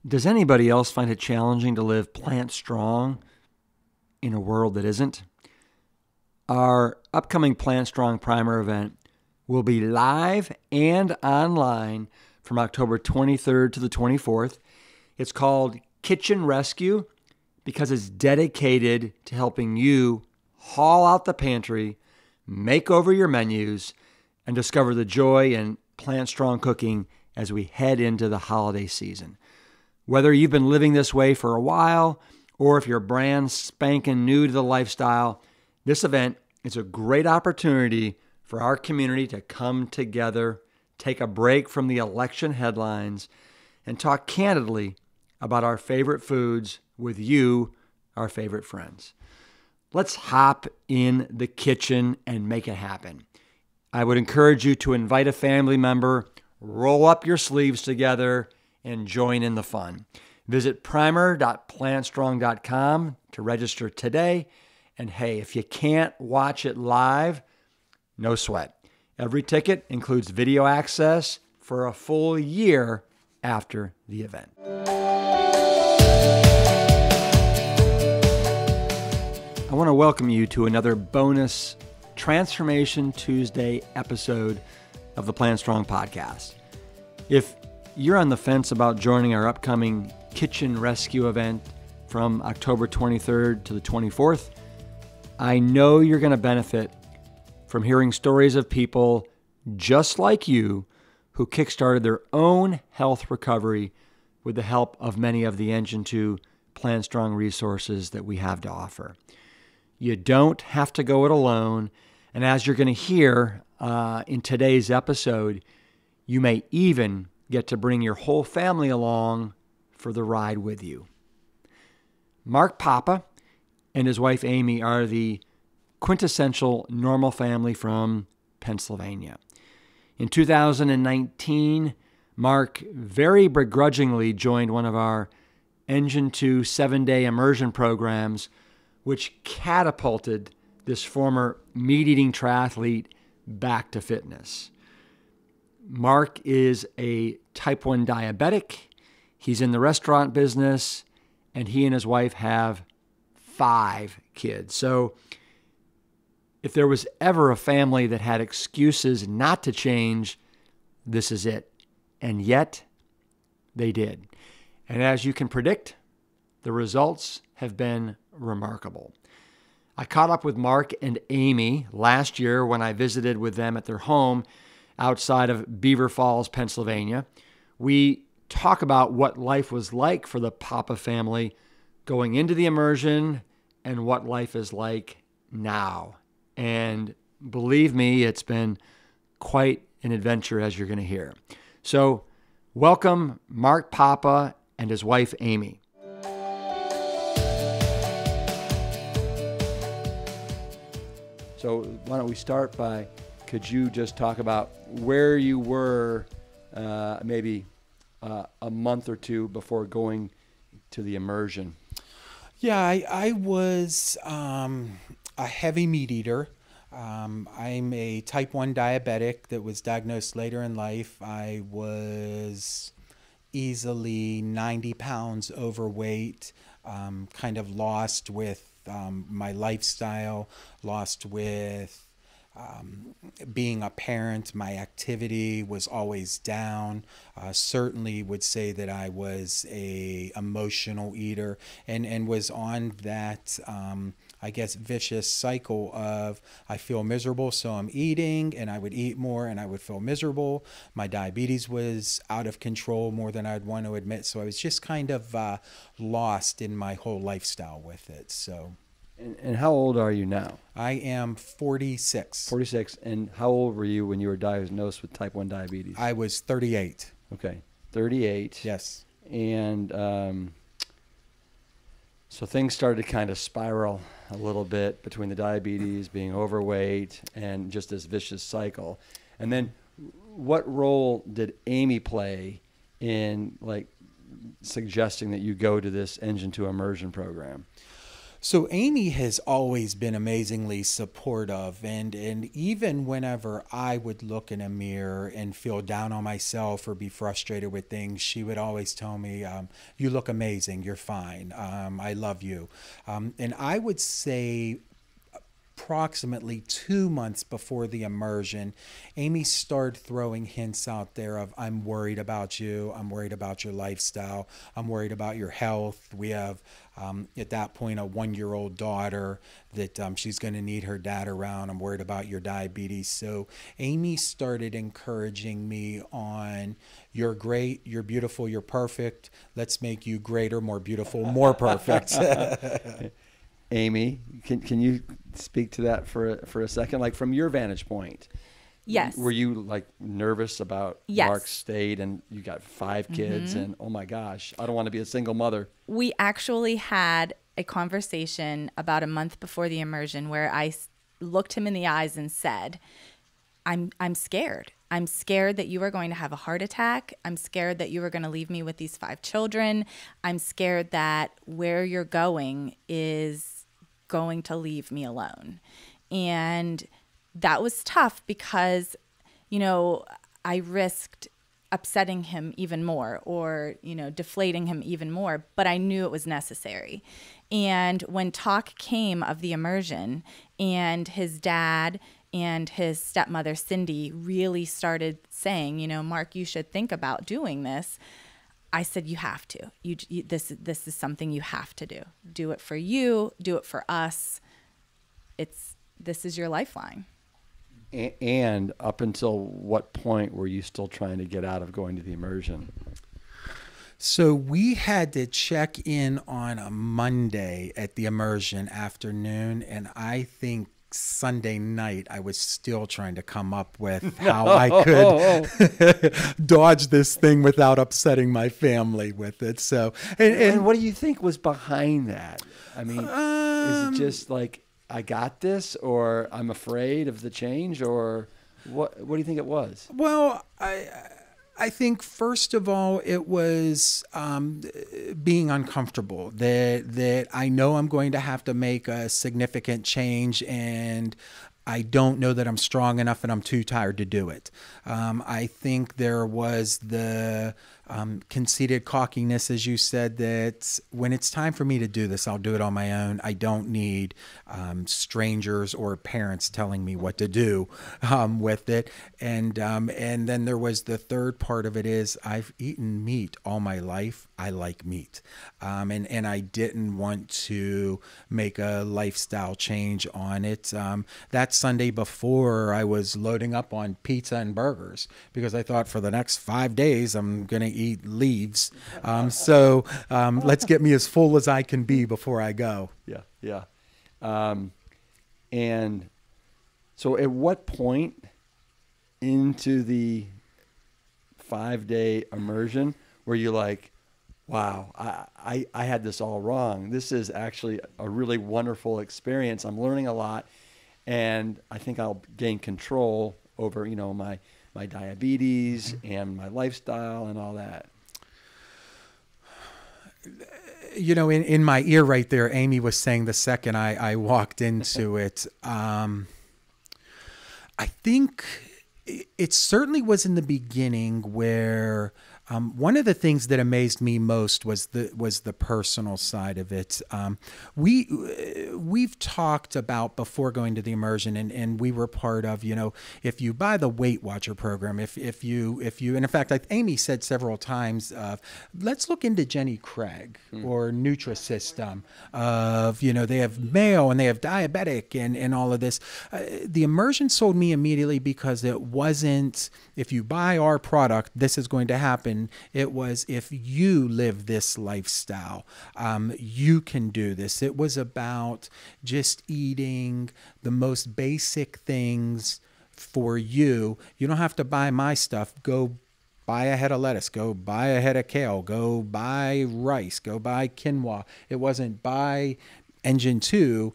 Does anybody else find it challenging to live plant strong in a world that isn't? Our upcoming Plant Strong Primer event will be live and online from October 23rd to the 24th. It's called Kitchen Rescue because it's dedicated to helping you haul out the pantry, make over your menus, and discover the joy in plant strong cooking as we head into the holiday season. Whether you've been living this way for a while or if you're brand spanking new to the lifestyle, this event is a great opportunity for our community to come together, take a break from the election headlines, and talk candidly about our favorite foods with you, our favorite friends. Let's hop in the kitchen and make it happen. I would encourage you to invite a family member, roll up your sleeves together, and join in the fun. Visit primer.plantstrong.com to register today. And hey, if you can't watch it live, no sweat. Every ticket includes video access for a full year after the event. I want to welcome you to another bonus Transformation Tuesday episode of the Plant Strong podcast. If you're on the fence about joining our upcoming Kitchen Rescue event from October 23rd to the 24th, I know you're going to benefit from hearing stories of people just like you who kickstarted their own health recovery with the help of many of the Engine 2 Plant Strong resources that we have to offer. You don't have to go it alone, and as you're going to hear in today's episode, you may even get to bring your whole family along for the ride with you. Mark Papa and his wife Amy are the quintessential normal family from Pennsylvania. In 2019, Mark very begrudgingly joined one of our Engine 2 7 Day Immersion programs, which catapulted this former meat-eating triathlete back to fitness. Mark is a type 1 diabetic. He's in the restaurant business, and he and his wife have 5 kids. So if there was ever a family that had excuses not to change, this is it. And yet, they did. And as you can predict, the results have been remarkable. I caught up with Mark and Amy last year when I visited with them at their home outside of Beaver Falls, Pennsylvania. We talk about what life was like for the Papa family going into the immersion and what life is like now. And believe me, it's been quite an adventure, as you're going to hear. So welcome Mark Papa and his wife Amy. So why don't we start by, could you just talk about where you were maybe a month or two before going to the immersion? Yeah, I was a heavy meat eater. I'm a type 1 diabetic that was diagnosed later in life. I was easily 90 pounds overweight, kind of lost with my lifestyle, lost with being a parent. My activity was always down. Certainly would say that I was a emotional eater and was on that I guess vicious cycle of I feel miserable, so I'm eating, and I would eat more and I would feel miserable. My diabetes was out of control more than I'd want to admit, so I was just kind of lost in my whole lifestyle with it. So. And how old are you now? I am 46. 46. And how old were you when you were diagnosed with type 1 diabetes? I was 38. Okay, 38. Yes. And so things started to kind of spiral a little bit between the diabetes, being overweight, and just this vicious cycle. And then what role did Amy play in like suggesting that you go to this Engine 2 immersion program? So Amy has always been amazingly supportive, and even whenever I would look in a mirror and feel down on myself or be frustrated with things, she would always tell me, "You look amazing. You're fine. I love you." And I would say approximately 2 months before the immersion, Amy started throwing hints out there of, "I'm worried about you. I'm worried about your lifestyle. I'm worried about your health. We have, at that point, a 1-year-old daughter that she's going to need her dad around. I'm worried about your diabetes." So Amy started encouraging me on, "You're great. You're beautiful. You're perfect. Let's make you greater, more beautiful, more perfect." Amy, can you speak to that for a second? Like, from your vantage point. Yes. Were you like nervous about Yes. Mark's state, and you got 5 kids and oh my gosh, I don't want to be a single mother? We actually had a conversation about a month before the immersion where I looked him in the eyes and said, I'm scared. I'm scared that you are going to have a heart attack. I'm scared that you are going to leave me with these 5 children. I'm scared that where you're going is going to leave me alone. And that was tough because, I risked upsetting him even more or, deflating him even more, but I knew it was necessary. And when talk came of the immersion and his dad and his stepmother, Cindy, really started saying, "Mark, you should think about doing this," I said, "You have to. This is something you have to do. Do it for you. Do it for us. This is your lifeline." And up until what point were you still trying to get out of going to the immersion? So we had to check in on a Monday at the immersion afternoon, and I think Sunday night I was still trying to come up with how I could dodge this thing without upsetting my family with it. So, and what do you think was behind that? I mean, is it just like, I got this, or I'm afraid of the change, or what do you think it was? Well, I think first of all, it was being uncomfortable, that I know I'm going to have to make a significant change, and I don't know that I'm strong enough, and I'm too tired to do it. I think there was the conceited cockiness, as you said, that when it's time for me to do this, I'll do it on my own. I don't need strangers or parents telling me what to do with it. And then there was the third part of it is, I've eaten meat all my life. I like meat. And I didn't want to make a lifestyle change on it. That Sunday before, I was loading up on pizza and burgers because I thought for the next 5 days, I'm going to eat leaves. So let's get me as full as I can be before I go. Yeah. And so at what point into the 5-day immersion were you like, wow, I had this all wrong. This is actually a really wonderful experience. I'm learning a lot, and I think I'll gain control over, my diabetes and my lifestyle and all that. In my ear right there, Amy was saying the second I walked into it, I think it certainly was in the beginning where one of the things that amazed me most was the personal side of it. We've talked about before going to the immersion, and we were part of, if you buy the Weight Watcher program, if you, and in fact, like Amy said several times, let's look into Jenny Craig or Nutrisystem of, they have Mayo and they have Diabetic and all of this. The immersion sold me immediately because it wasn't, if you buy our product, this is going to happen. It was, if you live this lifestyle, you can do this. It was about just eating the most basic things for you. You don't have to buy my stuff. Go buy a head of lettuce. Go buy a head of kale. Go buy rice. Go buy quinoa. It wasn't buy Engine 2,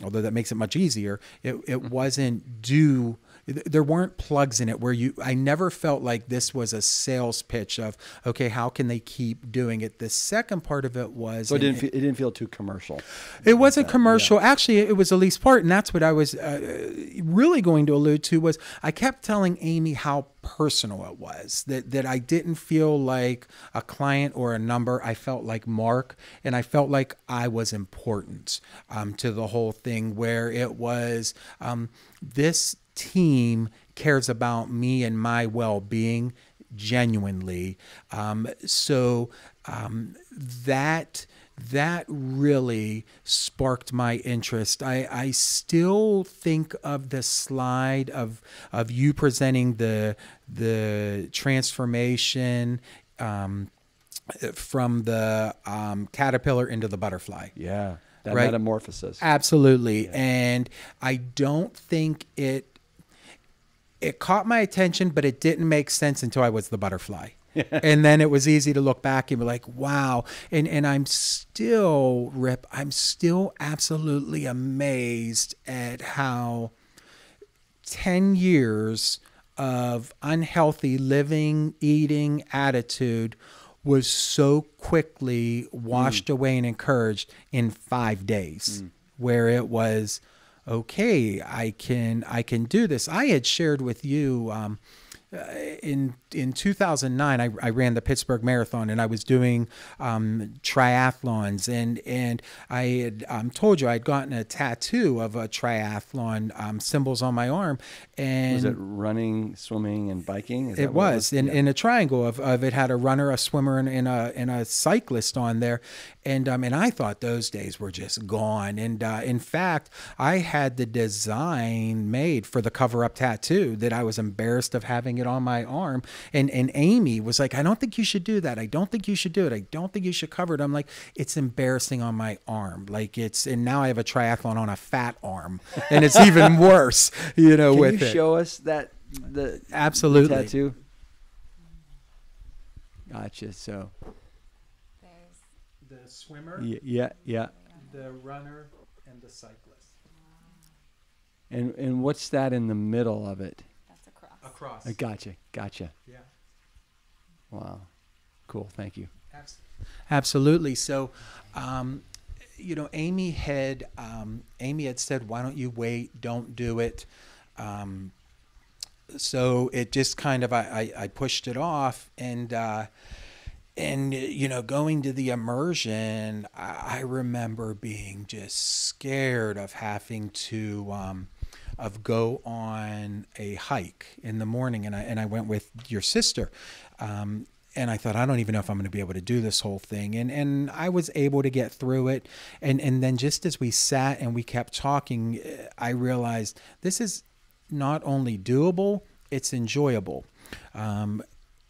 although that makes it much easier. It wasn't do there weren't plugs in it where I never felt like this was a sales pitch of, okay, how can they keep doing it? The second part of it was, So it didn't feel too commercial. It wasn't commercial. Yeah. Actually, it was the least part. And that's what I was really going to allude to was I kept telling Amy how personal it was, that I didn't feel like a client or a number. I felt like Mark, and I felt like I was important to the whole thing, where it was this team cares about me and my well-being genuinely. That really sparked my interest. I still think of the slide of you presenting the transformation from the caterpillar into the butterfly. Yeah, that right? Metamorphosis. Absolutely. Yeah. And I don't think it caught my attention, but it didn't make sense until I was the butterfly. And then it was easy to look back and be like, wow. And I'm still, Rip, I'm still absolutely amazed at how 10 years of unhealthy living, eating attitude was so quickly washed away and encouraged in 5 days, where it was, okay, I can do this. I had shared with you, in 2009, I ran the Pittsburgh Marathon, and I was doing triathlons, and I had told you I'd gotten a tattoo of a triathlon symbols on my arm. And was it running, swimming, and biking? It was in a triangle of it had a runner, a swimmer, and a cyclist on there, and I thought those days were just gone. And in fact, I had the design made for the cover-up tattoo that I was embarrassed of having it on my arm. And Amy was like, I don't think you should do that. I don't think you should do it. I don't think you should cover it. I'm like, it's embarrassing on my arm. Like and now I have a triathlon on a fat arm, and it's even worse, with it. Can you show us Absolutely. The tattoo? Gotcha. So there's the swimmer. Yeah. The runner and the cyclist. And what's that in the middle of it? Across. Gotcha. Yeah. Wow. Cool. Thank you. Absolutely. So, Amy had said, why don't you wait? Don't do it. So it just kind of, I pushed it off, and going to the immersion, I remember being just scared of having to, go on a hike in the morning, and I went with your sister, and I thought, I don't even know if I'm going to be able to do this whole thing, and I was able to get through it, and then just as we sat and we kept talking, I realized this is not only doable, it's enjoyable.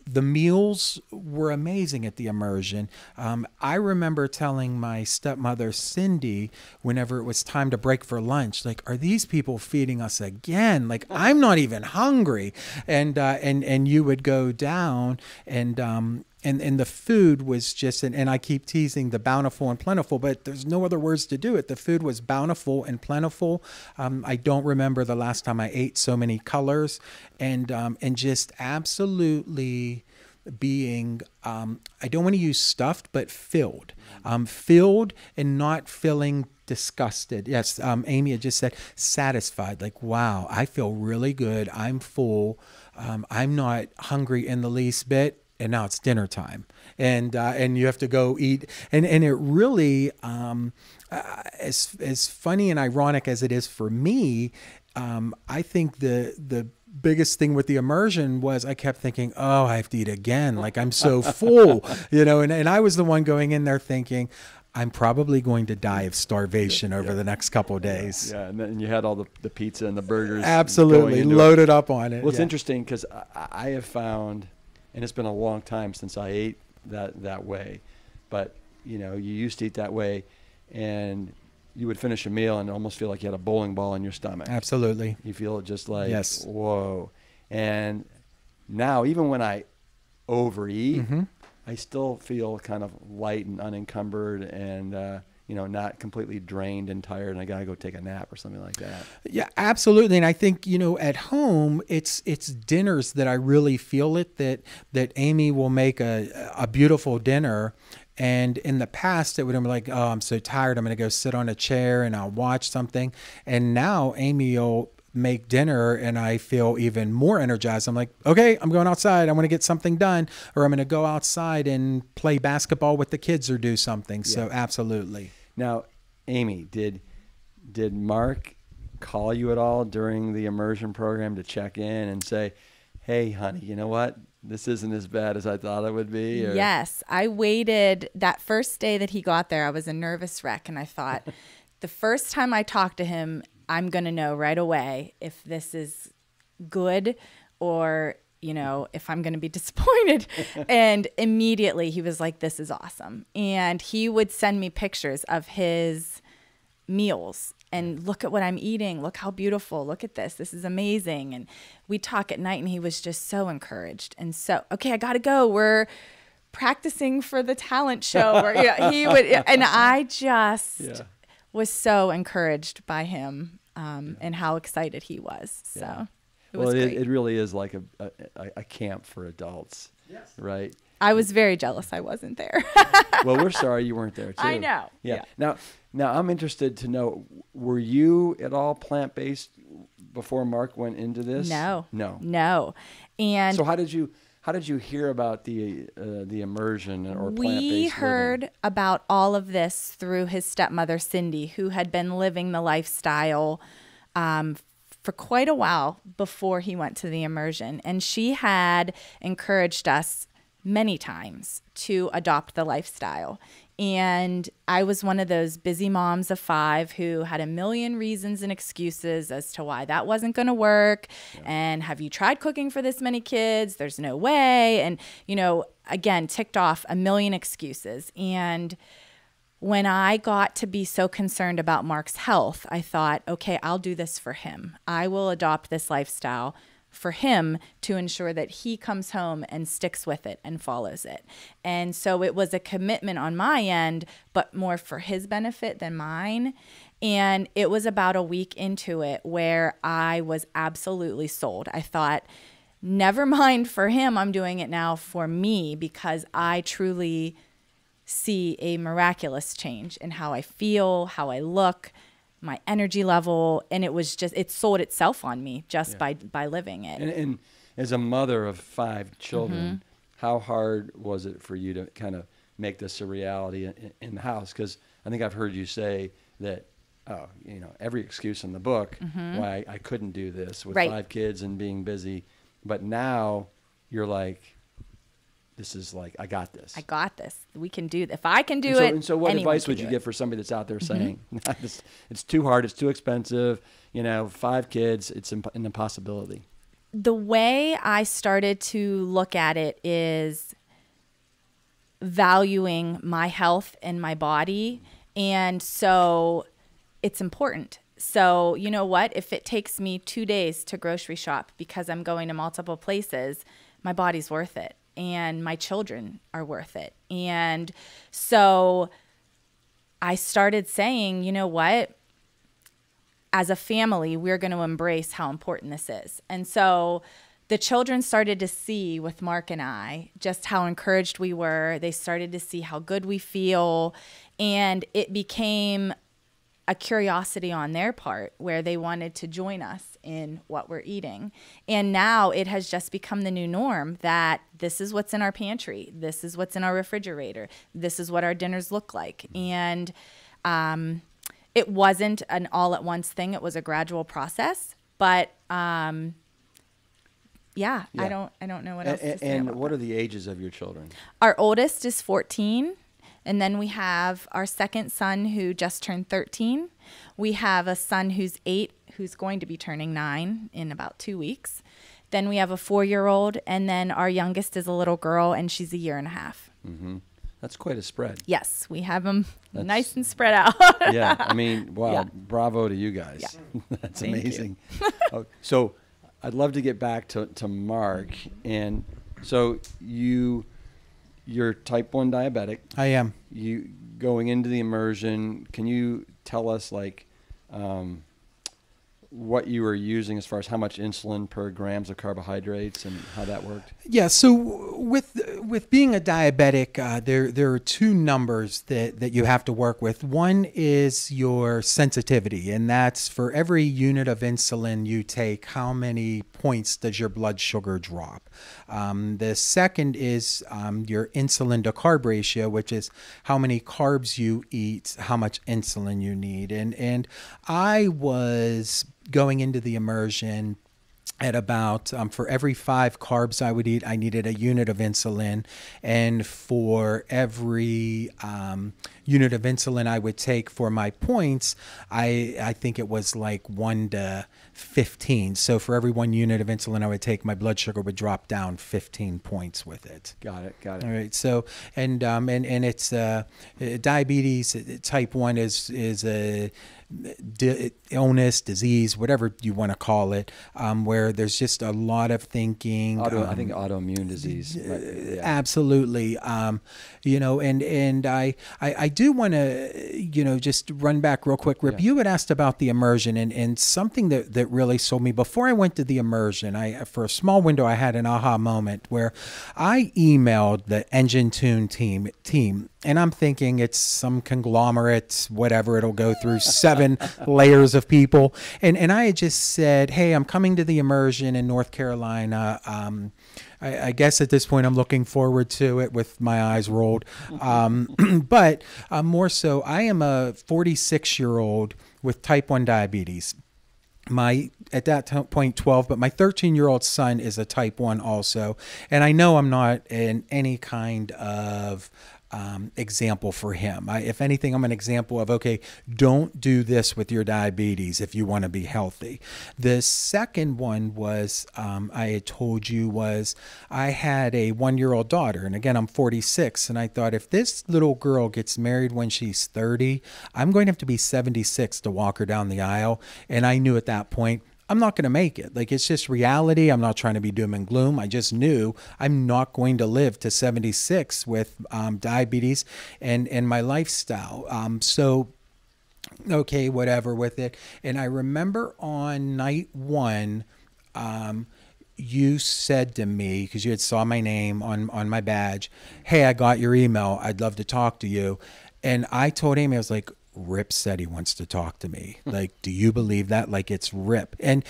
The meals were amazing at the immersion. I remember telling my stepmother, Cindy, whenever it was time to break for lunch, like, are these people feeding us again? Like, I'm not even hungry. And you would go down, and the food was just, and I keep teasing the bountiful and plentiful, but there's no other words to do it. The food was bountiful and plentiful. I don't remember the last time I ate so many colors, and just absolutely being, I don't want to use stuffed, but filled and not feeling disgusted. Yes. Amy had just said satisfied, like, wow, I feel really good. I'm full. I'm not hungry in the least bit. And now it's dinner time, and you have to go eat. And it really, as funny and ironic as it is for me, I think the biggest thing with the immersion was I kept thinking, oh, I have to eat again. Like, I'm so full, and I was the one going in there thinking, I'm probably going to die of starvation over the next couple of days. Yeah, and then you had all the pizza and the burgers. Absolutely, loaded up on it. Well, it's interesting because I have found, and it's been a long time since I ate that way, but you used to eat that way, and you would finish a meal and almost feel like you had a bowling ball in your stomach. Absolutely. You feel it just like, yes, whoa. And now, even when I overeat, I still feel kind of light and unencumbered, and not completely drained and tired and I got to go take a nap or something like that. Yeah, absolutely. And I think, at home, it's dinners that I really feel it, that Amy will make a beautiful dinner. And in the past, it would have been like, oh, I'm so tired. I'm going to go sit on a chair and I'll watch something. And now Amy will make dinner and I feel even more energized. I'm like, okay, I'm going outside. I want to get something done, or I'm going to go outside and play basketball with the kids or do something. Yeah. So absolutely. Now, Amy, did Mark call you at all during the immersion program to check in and say, hey, honey, you know what? This isn't as bad as I thought it would be? Or... Yes. I waited that first day that he got there. I was a nervous wreck. And I thought the first time I talked to him, I'm going to know right away if this is good or, if I'm going to be disappointed. And immediately he was like, this is awesome. And he would send me pictures of his meals and look at what I'm eating. Look how beautiful. Look at this. This is amazing. And we talk at night and he was just so encouraged. And so, okay, I got to go. We're practicing for the talent show. Or, he would, and I just... Yeah. Was so encouraged by him and how excited he was. So it was great. It really is like a camp for adults, yes. Right? I was very jealous I wasn't there. Well, we're sorry you weren't there too. I know. Yeah. Now I'm interested to know, were you at all plant-based before Mark went into this? No. And so how did you hear about the immersion or plant-based We heard living? About all of this through his stepmother, Cindy, who had been living the lifestyle for quite a while before he went to the immersion. And she had encouraged us many times to adopt the lifestyle. And I was one of those busy moms of 5 who had a million reasons and excuses as to why that wasn't going to work. Yeah. And have you tried cooking for this many kids? There's no way. And, again, ticked off a million excuses. And when I got to be so concerned about Mark's health, I thought, okay, I'll do this for him. I will adopt this lifestyle for him to ensure that he comes home and sticks with it and follows it. And so it was a commitment on my end, but more for his benefit than mine. And it was about a week into it where I was absolutely sold. I thought, never mind for him, I'm doing it now for me, because I truly see a miraculous change in how I feel, how I look, my energy level, and it sold itself on me just by living it. And as a mother of 5 children, how hard was it for you to kind of make this a reality in the house? Because I think I've heard you say that, every excuse in the book why I couldn't do this with 5 kids and being busy, but now you're like, this is like, I got this. We can do this. If I can do it. And so what advice would you give for somebody that's out there saying, it's too hard, it's too expensive, 5 kids, it's an impossibility? The way I started to look at it is valuing my health and my body. And so it's important. So you know what? If it takes me 2 days to grocery shop because I'm going to multiple places, my body's worth it. And my children are worth it. And so I started saying, you know what? As a family, we're going to embrace how important this is. And so the children started to see with Mark and I just how encouraged we were. They started to see how good we feel. And it became a curiosity on their part where they wanted to join us in what we're eating. And now it has just become the new norm that this is what's in our pantry. This is what's in our refrigerator. This is what our dinners look like. And it wasn't an all at once thing. It was a gradual process, but I don't know what else to say. And what are the ages of your children? Our oldest is 14. And then we have our second son who just turned 13. We have a son who's 8, who's going to be turning 9 in about 2 weeks. Then we have a 4-year-old, and then our youngest is a little girl, and she's a 1.5 years. Mm-hmm. That's quite a spread. Yes, we have them nice and spread out. Yeah, I mean, wow, yeah. Bravo to you guys. Yeah. That's Thank amazing. So I'd love to get back to Mark. And so you you're type 1 diabetic. I am. You going into the immersion, can you tell us what you were using as far as how much insulin per grams of carbohydrates and how that worked? Yeah, so with being a diabetic, there are two numbers that you have to work with. One is your sensitivity, and that's for every unit of insulin you take, how many points does your blood sugar drop? The second is your insulin to carb ratio, which is how many carbs you eat, how much insulin you need. And I was going into the immersion at about, for every 5 carbs I would eat, I needed a unit of insulin. And for every unit of insulin I would take for my points, I think it was like 1 to 15. So for every 1 unit of insulin I would take, my blood sugar would drop down 15 points with it. Got it. All right. So, and it's diabetes type 1 is a illness, disease, whatever you want to call it, where there's just a lot of thinking. I think autoimmune disease. Yeah. Absolutely. And I do want to, just run back real quick. Rip, you had asked about the immersion and something that really sold me. Before I went to the immersion, for a small window, I had an aha moment where I emailed the Engine Tune team, and I'm thinking it's some conglomerate, whatever, it'll go through 7 layers of people. And I had just said, hey, I'm coming to the immersion in North Carolina. I guess at this point I'm looking forward to it with my eyes rolled. But more so, I am a 46-year-old with type 1 diabetes. At that point 12, but my 13-year-old son is a type 1 also. And I know I'm not in any kind of example for him. If anything, I'm an example of, okay, don't do this with your diabetes if you want to be healthy. The second one was, I had told you, was I had a 1-year-old daughter. And again, I'm 46. And I thought, if this little girl gets married when she's 30, I'm going to have to be 76 to walk her down the aisle. And I knew at that point, I'm not going to make it. Like, it's just reality. I'm not trying to be doom and gloom. I just knew I'm not going to live to 76 with diabetes and my lifestyle. So, okay, whatever with it. And I remember on night 1, you said to me, because you had saw my name on my badge, hey, I got your email. I'd love to talk to you. And I told Amy, I was like, Rip said he wants to talk to me. Like, do you believe that? Like, it's Rip. And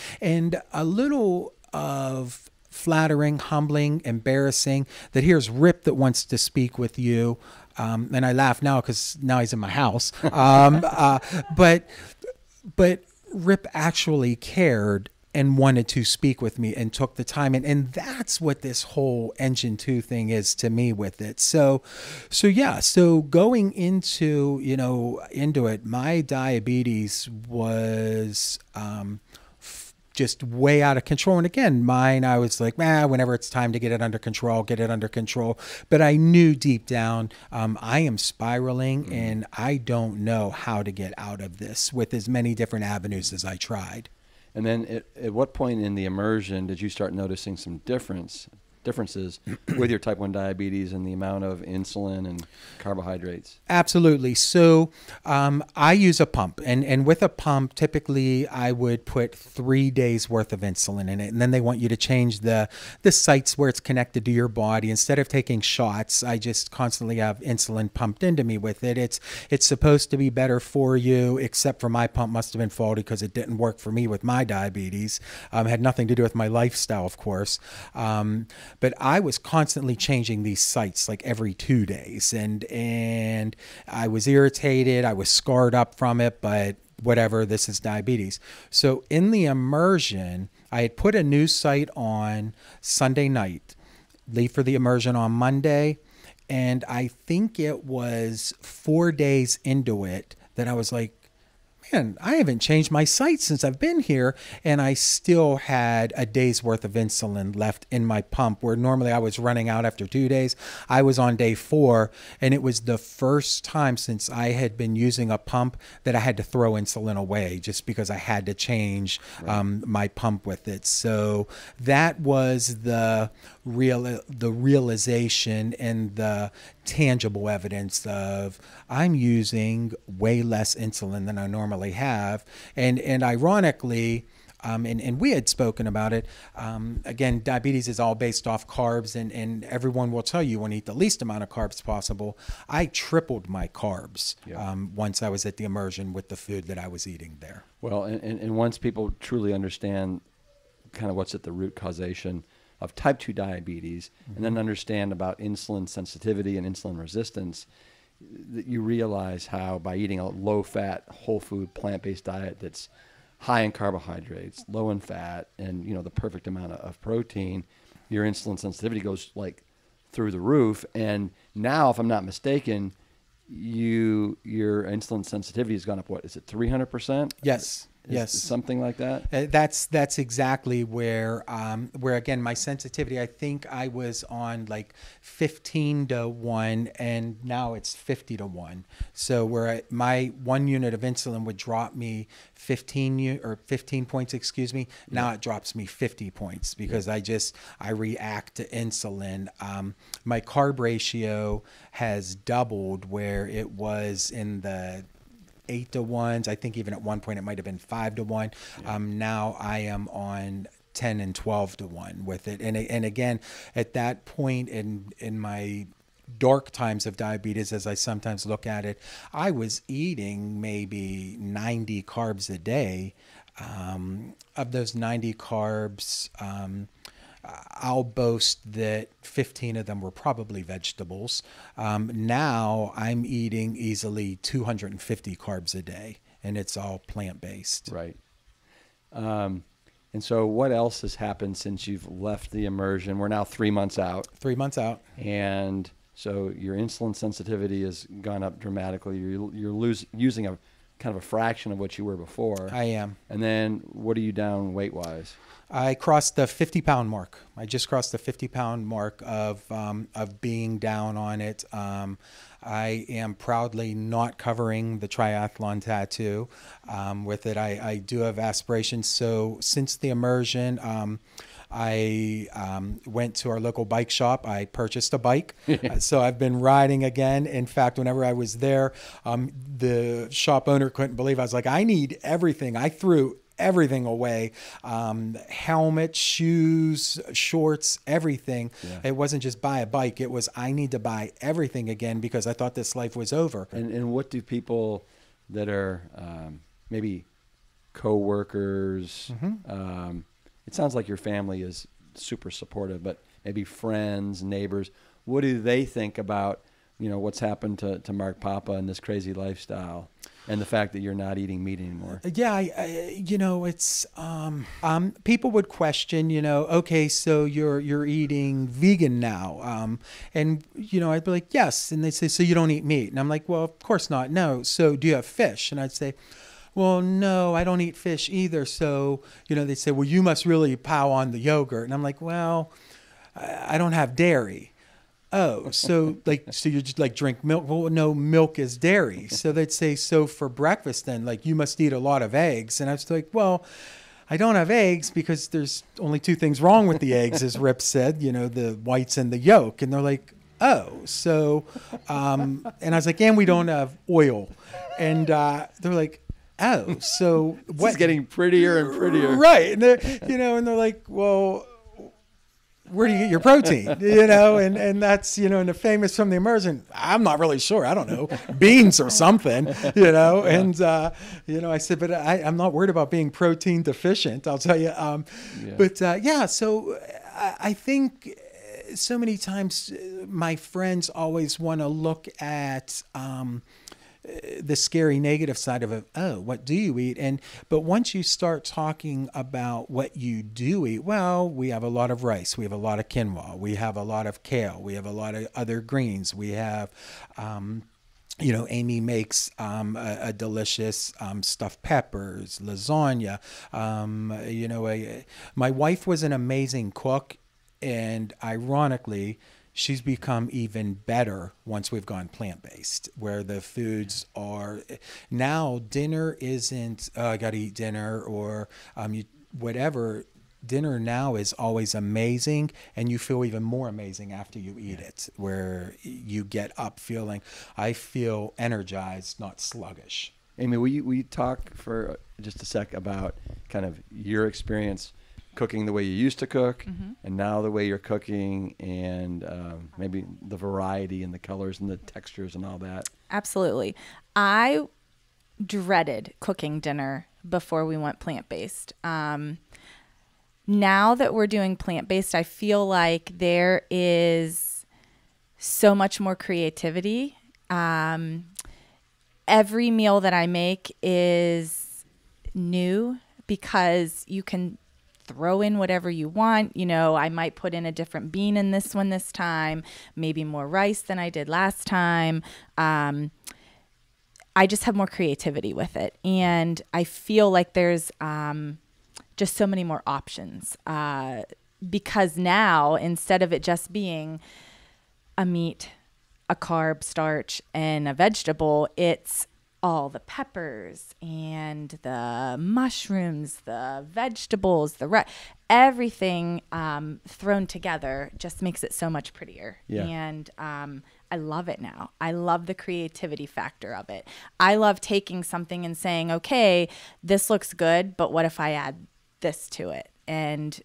a little of flattering, humbling, embarrassing that here's Rip that wants to speak with you. And I laugh now because now he's in my house. But Rip actually cared and wanted to speak with me and took the time. And that's what this whole Engine 2 thing is to me with it. So going into it, my diabetes was just way out of control. And again, I was like, whenever it's time to get it under control, get it under control. But I knew deep down, I am spiraling and I don't know how to get out of this with as many different avenues as I tried. And then at what point in the immersion did you start noticing some differences with your type 1 diabetes and the amount of insulin and carbohydrates? Absolutely. So I use a pump, and with a pump, typically I would put 3 days worth of insulin in it. And then they want you to change the sites where it's connected to your body. Instead of taking shots, I just constantly have insulin pumped into me with it. It's supposed to be better for you, except for my pump must have been faulty because it didn't work for me with my diabetes. Had nothing to do with my lifestyle, of course. But I was constantly changing these sites like every 2 days, and I was irritated. I was scarred up from it, but whatever, this is diabetes. So in the immersion, I had put a new site on Sunday night, leave for the immersion on Monday, and I think it was 4 days into it that I was like, man, I haven't changed my site since I've been here. And I still had a day's worth of insulin left in my pump, where normally I was running out after 2 days. I was on day 4, and it was the first time since I had been using a pump that I had to throw insulin away just because I had to change my pump with it. So that was the the realization and the tangible evidence of I'm using way less insulin than I normally have. And ironically, and we had spoken about it. Again, diabetes is all based off carbs, and everyone will tell you want to eat the least amount of carbs possible. I tripled my carbs once I was at the immersion with the food that I was eating there. Well, and once people truly understand kind of what's at the root causation of type 2 diabetes, and then understand about insulin sensitivity and insulin resistance, that you realize how by eating a low-fat, whole food, plant-based diet that's high in carbohydrates, low in fat, and the perfect amount of protein, your insulin sensitivity goes like through the roof. And now, if I'm not mistaken, your insulin sensitivity has gone up. What is it? 300%? Yes. Yes, something like that. That's exactly where again my sensitivity. I think I was on like 15-1, and now it's 50-1. So where my 1 unit of insulin would drop me 15 points, excuse me. Now it drops me 50 points because I react to insulin. My carb ratio has doubled where it was in the 8-1s. I think even at one point it might have been 5-1. Now I am on 10 and 12-1 with it. And again, at that point in my dark times of diabetes, as I sometimes look at it, I was eating maybe 90 carbs a day. Of those 90 carbs, I'll boast that 15 of them were probably vegetables. Now I'm eating easily 250 carbs a day, and it's all plant-based. Right. And so what else has happened since you've left the immersion? We're now 3 months out. 3 months out. And so your insulin sensitivity has gone up dramatically. You're using a kind of a fraction of what you were before. I am. And then what are you down weight-wise? I crossed the 50-pound mark. I just crossed the 50-pound mark of being down on it. I am proudly not covering the triathlon tattoo with it. I do have aspirations. So since the immersion, I went to our local bike shop. I purchased a bike. So I've been riding again. In fact, whenever I was there, the shop owner couldn't believe. I was like, I need everything. I threw everything away, helmet, shoes, shorts, everything. It wasn't just buy a bike. It was, I need to buy everything again because I thought this life was over. And what do people that are maybe co-workers, it sounds like your family is super supportive, but maybe friends, neighbors, what do they think about, what's happened to Mark Papa and this crazy lifestyle? And the fact that you're not eating meat anymore. Yeah, it's people would question, okay, so you're eating vegan now, and I'd be like, yes, and they'd say, so you don't eat meat, and I'm like, well, of course not, no. So do you have fish? And I'd say, well, no, I don't eat fish either. So they'd say, well, you must really pow on the yogurt, and I'm like, well, I don't have dairy. Oh, so you just drink milk? Well, no, milk is dairy. So they'd say, so for breakfast then, you must eat a lot of eggs. And I was like, well, I don't have eggs because there's only two things wrong with the eggs, as Rip said, the whites and the yolk. And they're like, oh, so, and I was like, and we don't have oil. And they're like, oh, so what? It's getting prettier and prettier. Right. And they're like, well, where do you get your protein? And that's, and the famous from the immersion, I'm not really sure. I don't know, beans or something, and, I said, but I'm not worried about being protein deficient, I'll tell you. But so I think so many times my friends always want to look at, the scary negative side of it. Oh, what do you eat? But once you start talking about what you do eat, well, we have a lot of rice, we have a lot of quinoa, we have a lot of kale, we have a lot of other greens, we have Amy makes a delicious stuffed peppers, lasagna. My wife was an amazing cook, and ironically, she's become even better once we've gone plant-based, where the foods are now dinner isn't, I got to eat dinner or whatever. dinner now is always amazing, and you feel even more amazing after you eat it, where you get up feeling, I feel energized, not sluggish. Amy, will you talk for just a sec about kind of your experience cooking the way you used to cook, and now the way you're cooking, and maybe the variety and the colors and the textures and all that? Absolutely. I dreaded cooking dinner before we went plant-based. Now that we're doing plant-based, I feel like there is so much more creativity. Every meal that I make is new because you can throw in whatever you want. You know, I might put in a different bean in this one this time, maybe more rice than I did last time. I just have more creativity with it. And I feel like there's just so many more options because now, instead of it just being a meat, a carb, starch, and a vegetable, it's all the peppers and the mushrooms, the vegetables, everything thrown together just makes it so much prettier. Yeah. And I love it now. I love the creativity factor of it. I love taking something and saying, okay, this looks good, but what if I add this to it? And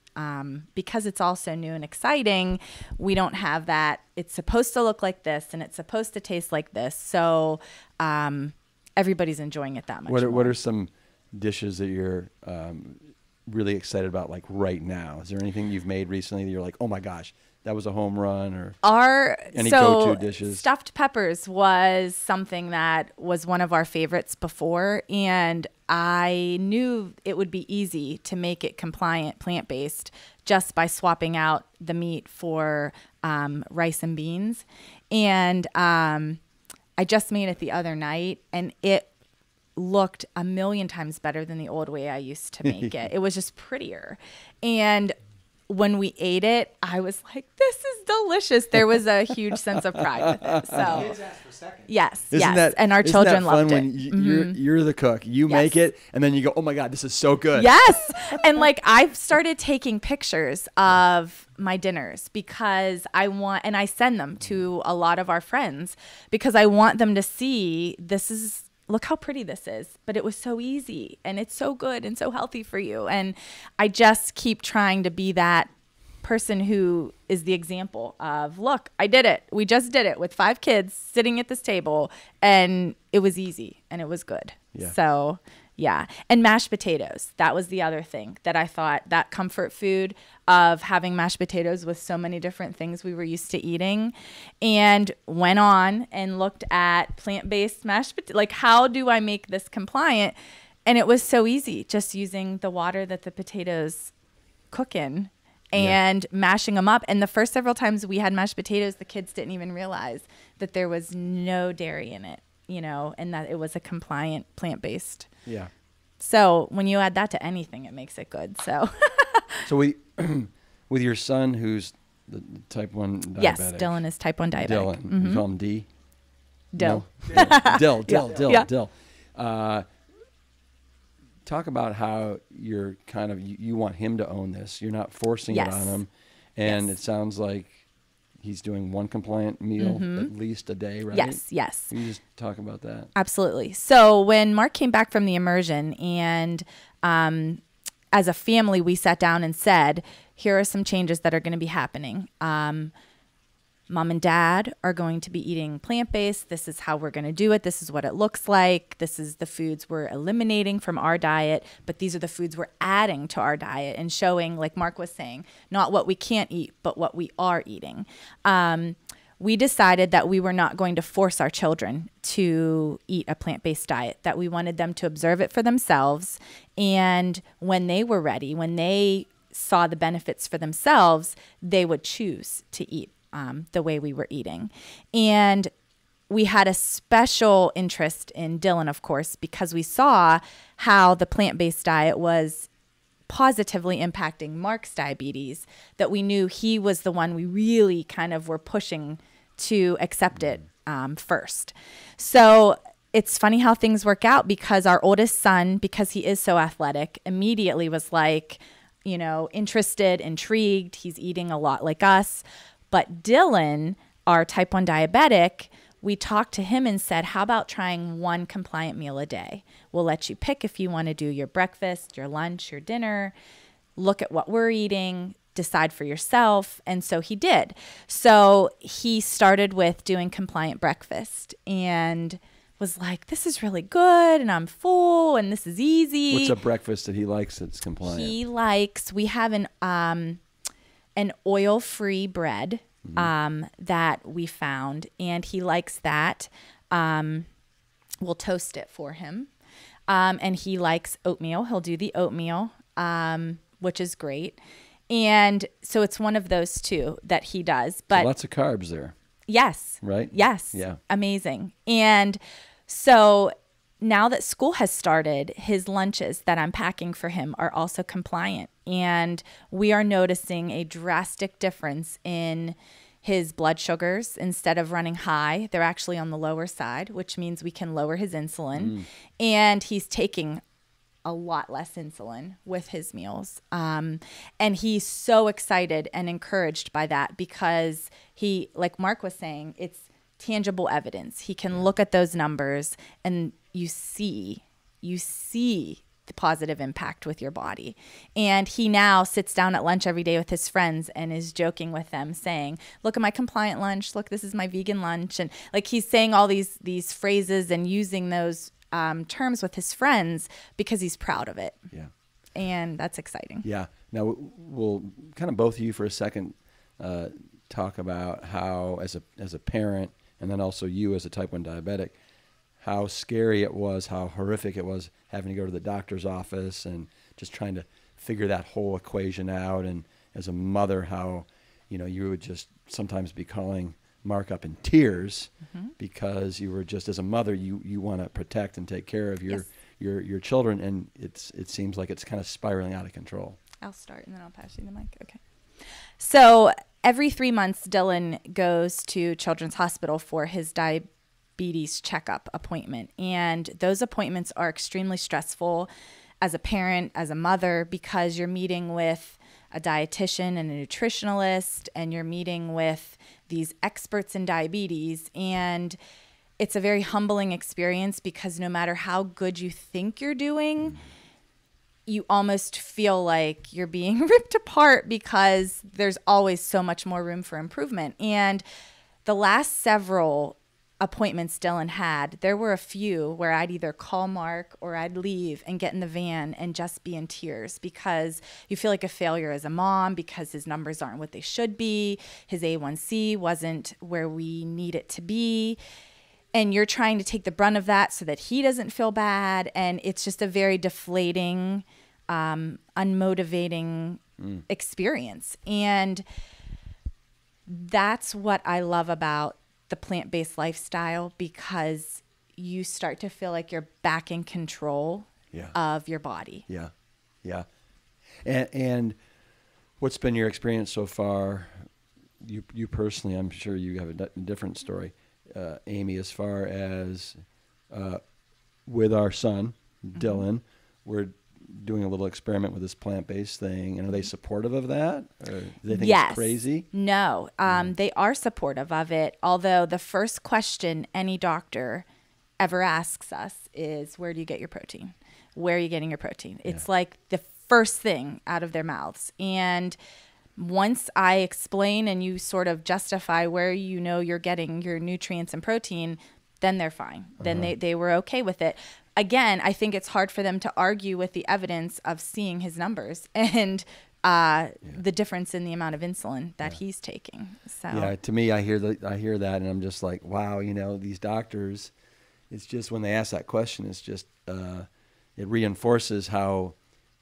because it's all so new and exciting, we don't have that. It's supposed to look like this and it's supposed to taste like this. So everybody's enjoying it that much more. What are some dishes that you're really excited about, like right now? Is there anything you've made recently that you're like, oh my gosh, that was a home run? Or any go-to dishes? Stuffed peppers was something that was one of our favorites before, and I knew it would be easy to make it compliant plant-based just by swapping out the meat for rice and beans. And I just made it the other night, and it looked a million times better than the old way I used to make it. It was just prettier. And when we ate it, I was like, this is delicious. There was a huge sense of pride with it. So Kids ask for seconds. yes, Isn't yes. And our children loved when it. you're the cook, you make it, and then you go, oh my God, this is so good. Yes. And like I've started taking pictures of my dinners because I want, and I send them to a lot of our friends because I want them to see look how pretty this is, but it was so easy and it's so good and so healthy for you. And I just keep trying to be that person who is the example of, look, I did it. We just did it with 5 kids sitting at this table, and it was easy and it was good. Yeah. So yeah. And mashed potatoes. That was the other thing that I thought, that comfort food of having mashed potatoes with so many different things we were used to eating, and went on and looked at plant-based mashed potatoes. Like, how do I make this compliant? And it was so easy, just using the water that the potatoes cook in and mashing them up. And the first several times we had mashed potatoes, the kids didn't even realize that there was no dairy in it, you know, and that it was a compliant plant-based. Yeah. So when you add that to anything, it makes it good. So So with your son, who's the type 1 diabetic. yes, Dylan is type 1 diabetic. Dylan. You call him D? Dill. No? Dill. Yeah. Talk about how you're kind of, you want him to own this. You're not forcing it on him. And it sounds like he's doing one compliant meal at least a day, right? Yes. Can you just talk about that? Absolutely. So when Mark came back from the immersion, and as a family, we sat down and said, here are some changes that are going to be happening. Mom and Dad are going to be eating plant-based. This is how we're going to do it. This is what it looks like. This is the foods we're eliminating from our diet, but these are the foods we're adding to our diet, and showing, like Mark was saying, not what we can't eat, but what we are eating. We decided that we were not going to force our children to eat a plant-based diet, that we wanted them to observe it for themselves. And when they were ready, when they saw the benefits for themselves, they would choose to eat the way we were eating. And we had a special interest in Dylan, of course, because we saw how the plant-based diet was positively impacting Mark's diabetes, that we knew he was the one we really kind of were pushing to accept it first. So it's funny how things work out, because our oldest son, because he is so athletic, immediately was like, interested, intrigued. He's eating a lot like us. But Dylan, our type 1 diabetic, we talked to him and said, how about trying one compliant meal a day? We'll let you pick if you want to do your breakfast, your lunch, your dinner, look at what we're eating, decide for yourself. And so he did. So he started with doing compliant breakfast and was like, this is really good and I'm full and this is easy. What's a breakfast that he likes that's compliant? We have an oil-free bread that we found, and he likes that. We'll toast it for him. And he likes oatmeal. He'll do the oatmeal, which is great. And so it's one of those two that he does. But so lots of carbs there. Yes. Right? Yes. Yeah. Amazing. And so now that school has started, his lunches that I'm packing for him are also compliant. And we are noticing a drastic difference in his blood sugars. Instead of running high, they're actually on the lower side, which means we can lower his insulin. And he's taking a lot less insulin with his meals. And he's so excited and encouraged by that because he, like Mark was saying, it's tangible evidence. He can look at those numbers and you see the positive impact with your body. And he now sits down at lunch every day with his friends and is joking with them saying, look at my compliant lunch. Look, this is my vegan lunch. And like he's saying all these phrases and using those terms with his friends because he's proud of it. Yeah. And that's exciting. Yeah. Now we'll kind of both of you for a second talk about how as a parent and then also you as a type 1 diabetic, how scary it was, how horrific it was having to go to the doctor's office and just trying to figure that whole equation out. And as a mother, how, you would just sometimes be calling Mark up in tears because you were just, as a mother, you want to protect and take care of your children. And it seems like it's kind of spiraling out of control. I'll start and then I'll pass you the mic. Okay. So every 3 months, Dylan goes to Children's Hospital for his diabetes checkup appointment. And those appointments are extremely stressful as a parent, as a mother, because you're meeting with a dietitian and a nutritionalist, and you're meeting with these experts in diabetes. And it's a very humbling experience because no matter how good you think you're doing, you almost feel like you're being ripped apart because there's always so much more room for improvement. And the last several appointments Dylan had, there were a few where I'd either call Mark or I'd leave and get in the van and just be in tears because you feel like a failure as a mom because his numbers aren't what they should be. His A1C wasn't where we need it to be. And you're trying to take the brunt of that so that he doesn't feel bad. And it's just a very deflating, unmotivating experience. And that's what I love about the plant-based lifestyle, because you start to feel like you're back in control of your body. Yeah. Yeah. And what's been your experience so far? You personally, I'm sure you have a different story, Amy, as far as with our son, Dylan, we're doing a little experiment with this plant-based thing. And are they supportive of that? Or do they think it's crazy? No, they are supportive of it. Although the first question any doctor ever asks us is, where do you get your protein? Where are you getting your protein? It's like the first thing out of their mouths. And once I explain and you sort of justify where you're getting your nutrients and protein, then they're fine. Then they were okay with it. Again, I think it's hard for them to argue with the evidence of seeing his numbers and the difference in the amount of insulin that he's taking. So yeah, to me, I hear that and I'm just like, wow, these doctors, it's just when they ask that question, it's just it reinforces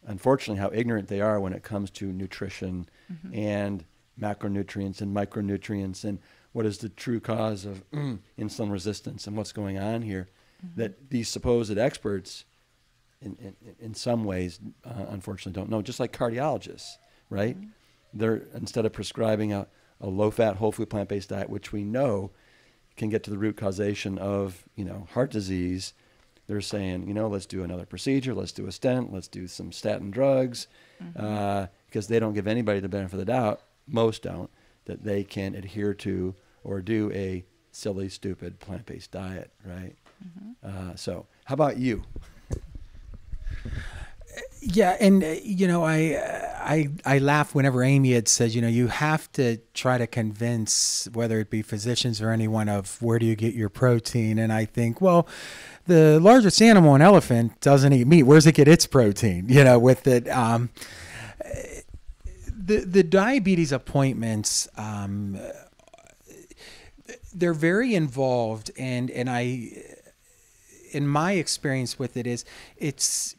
unfortunately how ignorant they are when it comes to nutrition and macronutrients and micronutrients and what is the true cause of insulin resistance and what's going on here. That these supposed experts in some ways unfortunately don't know, just like cardiologists, right? They're, instead of prescribing a low-fat, whole food, plant-based diet, which we know can get to the root causation of heart disease, they're saying, let's do another procedure, let's do a stent, let's do some statin drugs, because they don't give anybody the benefit of the doubt, most don't, that they can adhere to or do a silly, stupid plant-based diet, right? So how about you? Yeah, and I laugh whenever Amy had said, you have to try to convince, whether it be physicians or anyone, of where do you get your protein. And I think, well, the largest animal, an elephant, doesn't eat meat. Where does it get its protein? With it. The diabetes appointments, they're very involved, and in my experience with it is, it's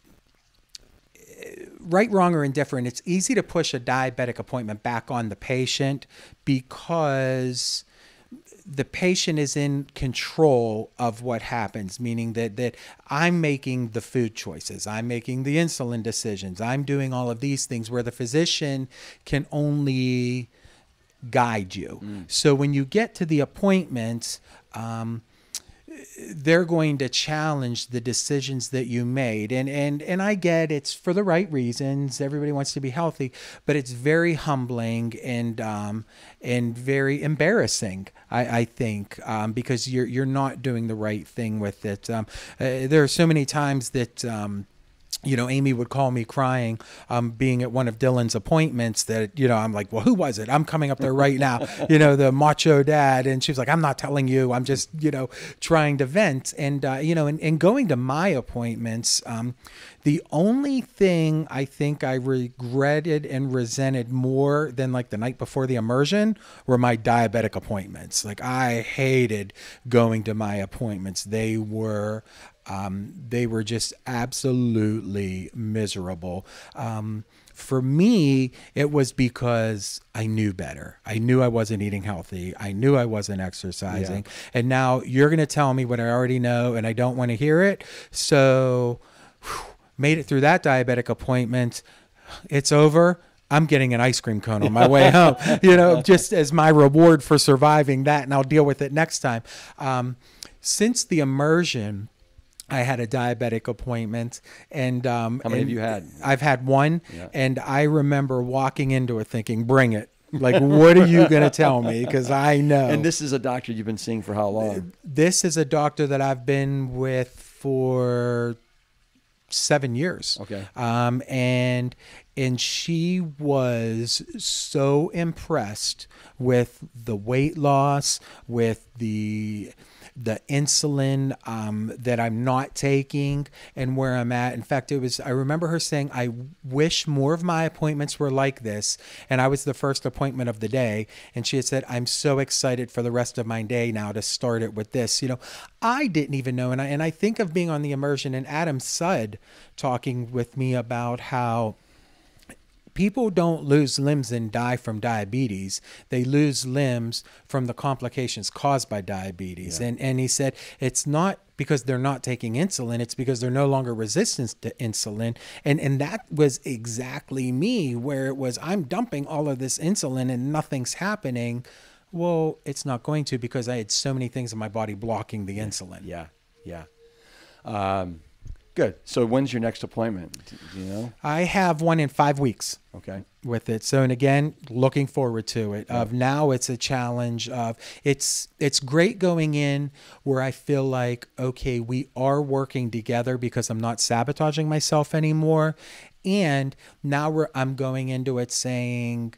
right, wrong, or indifferent. It's easy to push a diabetic appointment back on the patient because the patient is in control of what happens, meaning that I'm making the food choices, I'm making the insulin decisions, I'm doing all of these things, where the physician can only guide you. So when you get to the appointment, they're going to challenge the decisions that you made. And I get it's for the right reasons. Everybody wants to be healthy, but it's very humbling and very embarrassing, I think, because you're not doing the right thing with it. There are so many times that Amy would call me crying, being at one of Dylan's appointments, that, I'm like, well, who was it? I'm coming up there right now, the macho dad. And she was like, I'm not telling you, I'm just, trying to vent. And, and going to my appointments, the only thing I think I regretted and resented more than like the night before the immersion were my diabetic appointments. Like, I hated going to my appointments. They were just absolutely miserable. For me, it was because I knew better. I knew I wasn't eating healthy. I knew I wasn't exercising. Yeah. And now you're going to tell me what I already know, and I don't want to hear it. So made it through that diabetic appointment. It's over. I'm getting an ice cream cone on my way home, just as my reward for surviving that, and I'll deal with it next time. Since the immersion, I had a diabetic appointment, and how many have you had? I've had one, yeah. And I remember walking into it thinking, "Bring it! Like, what are you going to tell me? Because I know." And this is a doctor you've been seeing for how long? This is a doctor that I've been with for 7 years. Okay. And she was so impressed with the weight loss, with the insulin that I'm not taking, and where I'm at. In fact, I remember her saying, I wish more of my appointments were like this. And I was the first appointment of the day. And she had said, I'm so excited for the rest of my day now to start it with this. I didn't even know. And I think of being on the immersion and Adam Sudd talking with me about how people don't lose limbs and die from diabetes. They lose limbs from the complications caused by diabetes. Yeah. And he said it's not because they're not taking insulin, it's because they're no longer resistant to insulin. And that was exactly me, where it was, I'm dumping all of this insulin and nothing's happening. Well, it's not going to, because I had so many things in my body blocking the insulin. Yeah. Good. So when's your next appointment? Do you know? I have one in 5 weeks. Okay. With it. So, and again, looking forward to it. Of now it's a challenge of it's great going in where I feel like, okay, we are working together because I'm not sabotaging myself anymore. And now I'm going into it saying,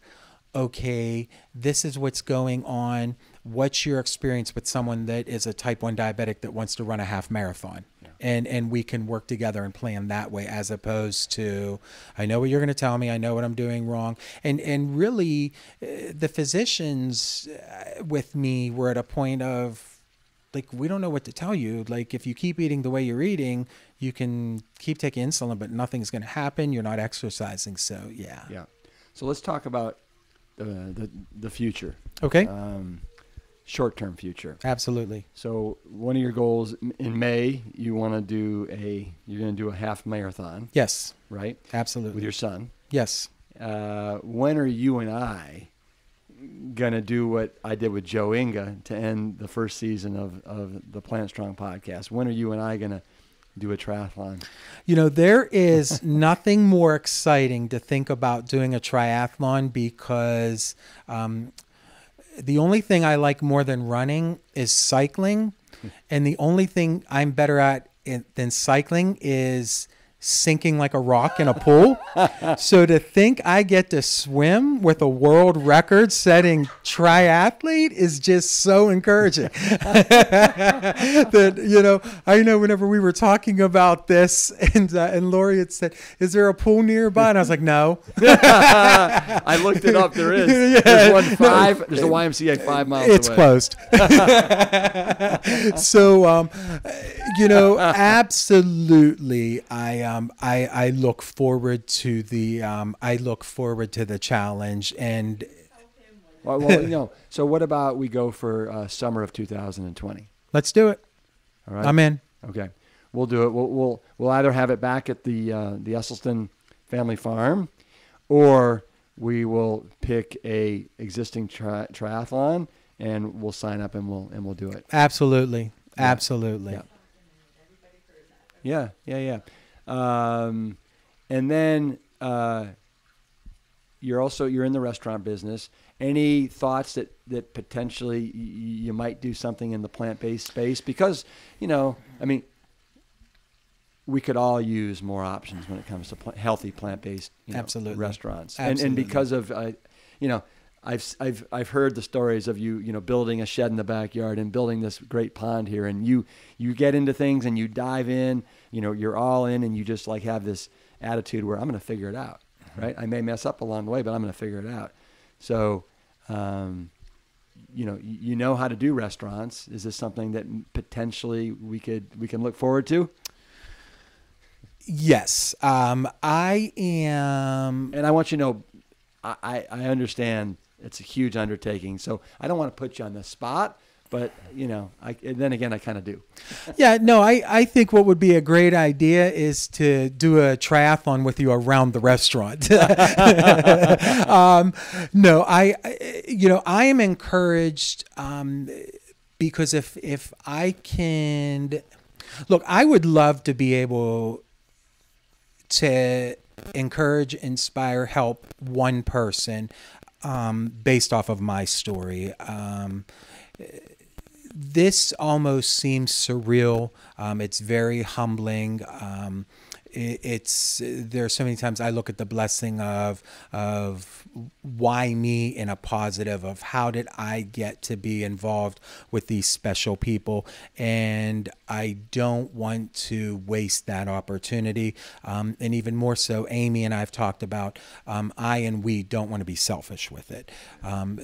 okay, this is what's going on. What's your experience with someone that is a type 1 diabetic that wants to run a half marathon? And we can work together and plan that way, as opposed to, I know what you're going to tell me, I know what I'm doing wrong. And really, the physicians with me were at a point of, like, we don't know what to tell you. Like, if you keep eating the way you're eating, you can keep taking insulin, but nothing's going to happen. You're not exercising. So, yeah. Yeah. So let's talk about the future. Okay. Short-term future. Absolutely. So one of your goals in May, you're going to do a half marathon. Yes. Right? Absolutely. With your son. Yes. When are you and I going to do what I did with Joe Inga to end the first season of the Plant Strong podcast? When are you and I going to do a triathlon? There is nothing more exciting to think about doing a triathlon because the only thing I like more than running is cycling. And the only thing I'm better at than cycling is sinking like a rock in a pool. So to think I get to swim with a world record setting triathlete is just so encouraging. That, I know whenever we were talking about this and Lori had said, is there a pool nearby? And I was like, no. I looked it up. There is. Yeah. There's one 5. No, there's a YMCA 5 miles away. It's closed. So, absolutely. I look forward to the challenge. And well, so what about we go for summer of 2020? Let's do it. All right, I'm in. Okay, we'll do it. We'll either have it back at the Esselstyn family farm, or we will pick a existing triathlon and we'll sign up and we'll do it. Absolutely. Absolutely. Yeah. And then you're in the restaurant business. Any thoughts that potentially you might do something in the plant-based space? Because, we could all use more options when it comes to healthy plant-based Absolutely. Restaurants. Absolutely. And because of, I've heard the stories of you building a shed in the backyard and building this great pond here, and you get into things and you dive in, you're all in, and you just like have this attitude where I'm going to figure it out, right? I may mess up along the way, but I'm going to figure it out. So, you know how to do restaurants. Is this something that potentially we can look forward to? Yes, I am, and I want you to know, I understand it's a huge undertaking, so I don't want to put you on the spot, but then again, I kind of do. Yeah, no, I think what would be a great idea is to do a triathlon with you around the restaurant. No, I am encouraged because if I can, look, I would love to be able to encourage, inspire, help one person based off of my story. This almost seems surreal. It's very humbling. There's so many times I look at the blessing of why me in a positive of how did I get to be involved with these special people, and I don't want to waste that opportunity. And even more so, Amy and I've talked about we don't want to be selfish with it.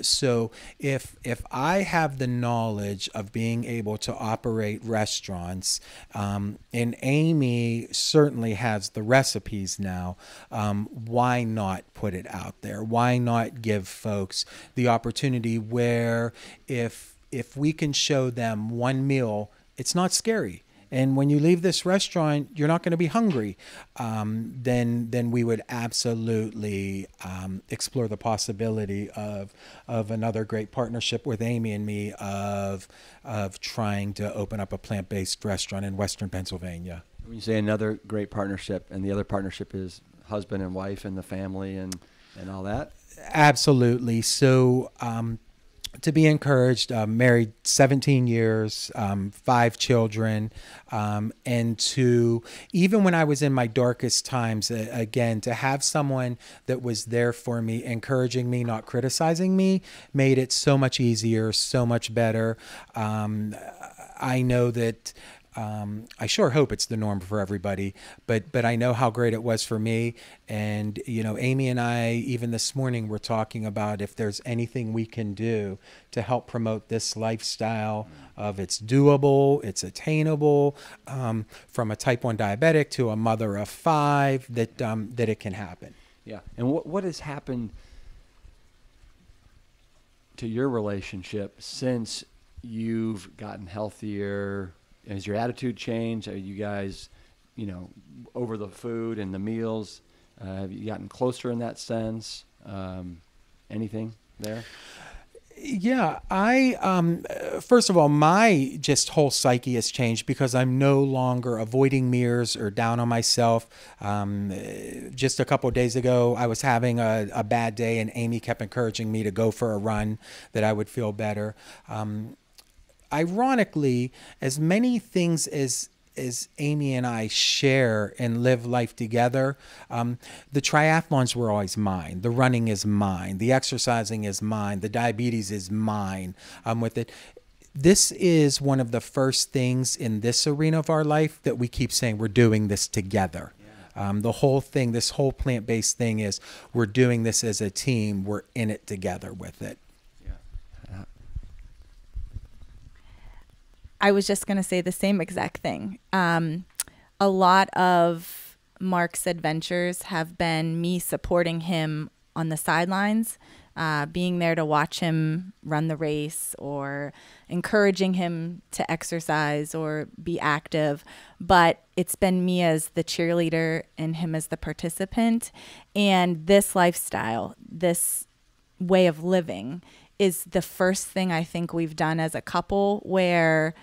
So if I have the knowledge of being able to operate restaurants, and Amy certainly has the recipes now, why not put it out there? Why not give folks the opportunity where if we can show them one meal, it's not scary. And when you leave this restaurant, you're not going to be hungry. Then we would absolutely explore the possibility of another great partnership with Amy and me of trying to open up a plant-based restaurant in Western Pennsylvania. When you say another great partnership, and the other partnership is husband and wife and the family and all that? Absolutely. So to be encouraged, married 17 years, 5 children, and to, even when I was in my darkest times, again, to have someone that was there for me, encouraging me, not criticizing me, made it so much easier, so much better. I know that I sure hope it's the norm for everybody, but I know how great it was for me. And, Amy and I, even this morning, were talking about if there's anything we can do to help promote this lifestyle of it's doable, it's attainable, from a type 1 diabetic to a mother of 5, that it can happen. Yeah. And what has happened to your relationship since you've gotten healthier? Has your attitude changed? Are you guys, over the food and the meals? Have you gotten closer in that sense? Anything there? Yeah, first of all, my just whole psyche has changed because I'm no longer avoiding mirrors or down on myself. Just a couple of days ago, I was having a bad day, and Amy kept encouraging me to go for a run, that I would feel better. Ironically, as many things as Amy and I share and live life together, the triathlons were always mine. The running is mine. The exercising is mine. The diabetes is mine. With it. This is one of the first things in this arena of our life that we keep saying we're doing this together. The whole thing, this whole plant-based thing is we're doing this as a team. We're in it together with it. I was just going to say the same exact thing. A lot of Mark's adventures have been me supporting him on the sidelines, being there to watch him run the race or encouraging him to exercise or be active. But it's been me as the cheerleader and him as the participant. And this lifestyle, this way of living is the first thing I think we've done as a couple where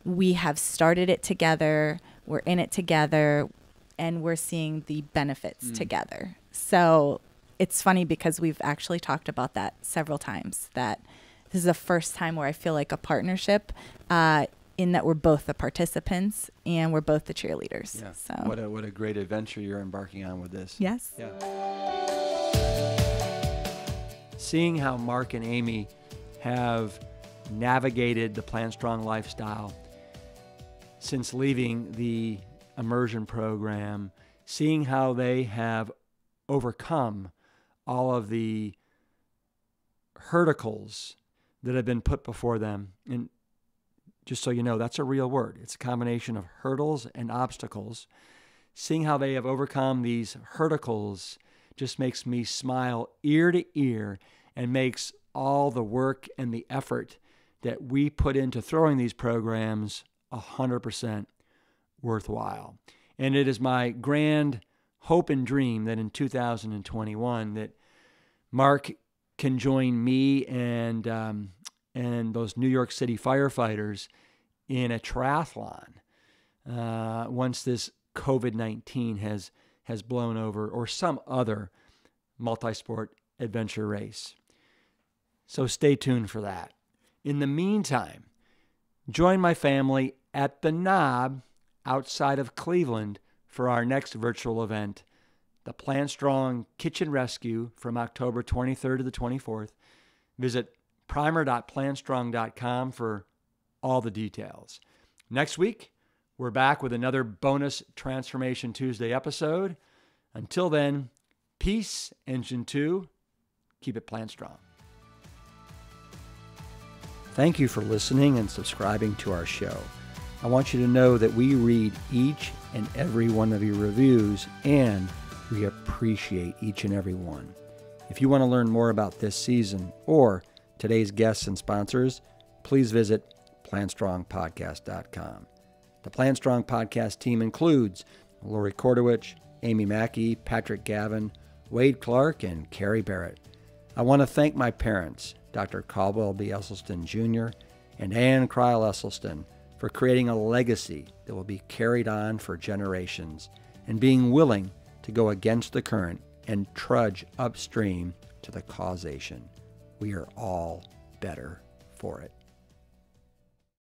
we have started it together, we're in it together, and we're seeing the benefits together. So it's funny because we've actually talked about that several times, that this is the first time where I feel like a partnership in that we're both the participants and we're both the cheerleaders. Yeah. So What a great adventure you're embarking on with this. yes. Yeah. Seeing how Mark and Amy have navigated the Plant Strong lifestyle since leaving the immersion program, seeing how they have overcome all of the hurdles that have been put before them. And just so you know, that's a real word. It's a combination of hurdles and obstacles. Seeing how they have overcome these hurdles just makes me smile ear to ear and makes all the work and the effort that we put into throwing these programs 100% worthwhile. And it is my grand hope and dream that in 2021 that Mark can join me and those New York City firefighters in a triathlon once this COVID-19 has blown over, or some other multi-sport adventure race. So stay tuned for that. In the meantime, join my family at the Knob outside of Cleveland for our next virtual event, the Plant Strong Kitchen Rescue, from October 23rd to the 24th. Visit primer.plantstrong.com for all the details. Next week, we're back with another bonus Transformation Tuesday episode. Until then, peace, Engine 2. Keep it plant strong. Thank you for listening and subscribing to our show. I want you to know that we read each and every one of your reviews, and we appreciate each and every one. If you want to learn more about this season or today's guests and sponsors, please visit plantstrongpodcast.com. The Plant Strong podcast team includes Lori Kordowich, Amy Mackey, Patrick Gavin, Wade Clark, and Carrie Barrett. I want to thank my parents, Dr. Caldwell B. Esselstyn Jr. and Ann Kryle Esselstyn, for creating a legacy that will be carried on for generations and being willing to go against the current and trudge upstream to the causation. We are all better for it.